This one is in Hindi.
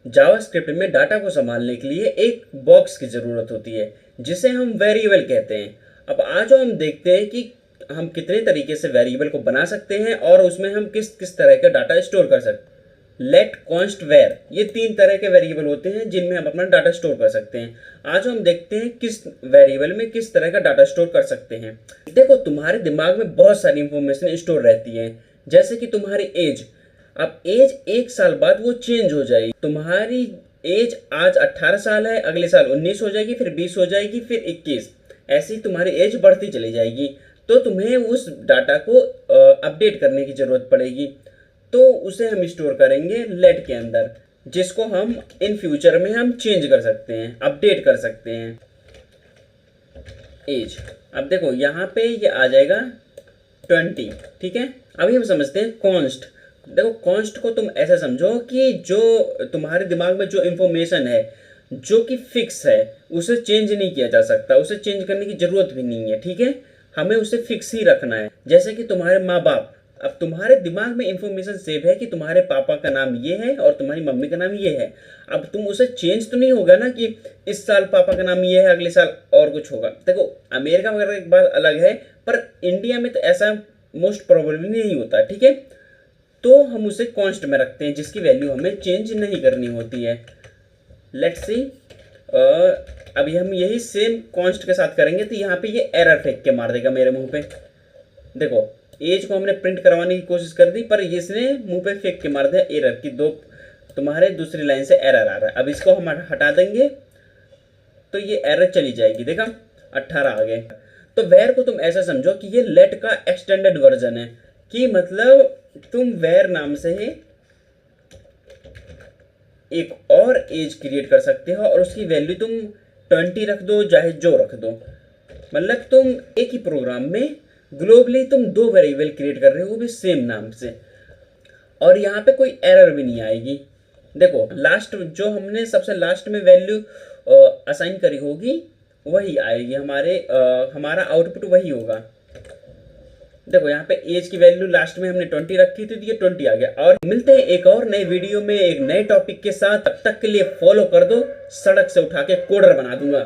जावास्क्रिप्ट में डाटा को संभालने के लिए एक बॉक्स की ज़रूरत होती है जिसे हम वेरिएबल कहते हैं। अब आज हम देखते हैं कि हम कितने तरीके से वेरिएबल को बना सकते हैं और उसमें हम किस किस तरह का डाटा स्टोर कर सकते हैं। लेट, कॉन्स्ट, वेर, ये 3 तरह के वेरिएबल होते हैं जिनमें हम अपना डाटा स्टोर कर सकते हैं। आज हम देखते हैं किस वेरिएबल में किस तरह का डाटा स्टोर कर सकते हैं। देखो, तुम्हारे दिमाग में बहुत सारी इंफॉर्मेशन स्टोर रहती है, जैसे कि तुम्हारी एज। अब एज 1 साल बाद वो चेंज हो जाएगी। तुम्हारी एज आज 18 साल है, अगले साल 19 हो जाएगी, फिर 20 हो जाएगी, फिर 21। ऐसी तुम्हारी एज बढ़ती चली जाएगी। तो तुम्हें उस डाटा को अपडेट करने की ज़रूरत पड़ेगी। तो उसे हम स्टोर करेंगे लेट के अंदर, जिसको हम इन फ्यूचर में हम चेंज कर सकते हैं, अपडेट कर सकते हैं। एज, अब देखो यहाँ पे ये आ जाएगा 20, ठीक है। अभी हम समझते हैं कॉन्स्ट। देखो, कॉन्स्ट को तुम ऐसा समझो कि जो तुम्हारे दिमाग में जो इंफॉर्मेशन है जो कि फिक्स है, उसे चेंज नहीं किया जा सकता, उसे चेंज करने की ज़रूरत भी नहीं है, ठीक है। हमें उसे फिक्स ही रखना है। जैसे कि तुम्हारे माँ बाप, अब तुम्हारे दिमाग में इंफॉर्मेशन सेव है कि तुम्हारे पापा का नाम ये है और तुम्हारी मम्मी का नाम ये है। अब तुम उसे चेंज तो नहीं होगा ना कि इस साल पापा का नाम ये है, अगले साल और कुछ होगा। देखो, अमेरिका वगैरह एक बात अलग है, पर इंडिया में तो ऐसा मोस्ट प्रोबेबली नहीं होता, ठीक है। तो हम उसे कॉन्स्ट में रखते हैं जिसकी वैल्यू हमें चेंज नहीं करनी होती है। लेट्स सी, अभी हम यही सेम कॉन्स्ट के साथ करेंगे तो यहाँ पे ये एरर फेंक के मार देगा मेरे मुंह पे। देखो, एज को हमने प्रिंट करवाने की कोशिश कर दी, पर इसने मुंह पे फेंक के मार दिया एरर की। तुम्हारे दूसरी लाइन से एरर आ रहा है। अब इसको हम हटा देंगे तो ये एरर चली जाएगी। देखा, 18 आ गए। तो वेर को तुम ऐसा समझो कि ये लेट का एक्सटेंडेड वर्जन है, कि मतलब तुम वेर नाम से ही एक और एज क्रिएट कर सकते हो और उसकी वैल्यू तुम 20 रख दो, चाहे जो रख दो। मतलब तुम एक ही प्रोग्राम में ग्लोबली तुम 2 वेरिएबल क्रिएट कर रहे हो, वो भी सेम नाम से, और यहाँ पे कोई एरर भी नहीं आएगी। देखो, लास्ट जो हमने सबसे लास्ट में वैल्यू असाइन करी होगी वही आएगी, हमारा आउटपुट वही होगा। देखो, यहाँ पे एज की वैल्यू लास्ट में हमने 20 रखी थी तो ये 20 आ गया। और मिलते हैं एक और नए वीडियो में एक नए टॉपिक के साथ। तब तक के लिए फॉलो कर दो, सड़क से उठा के कोडर बना दूंगा।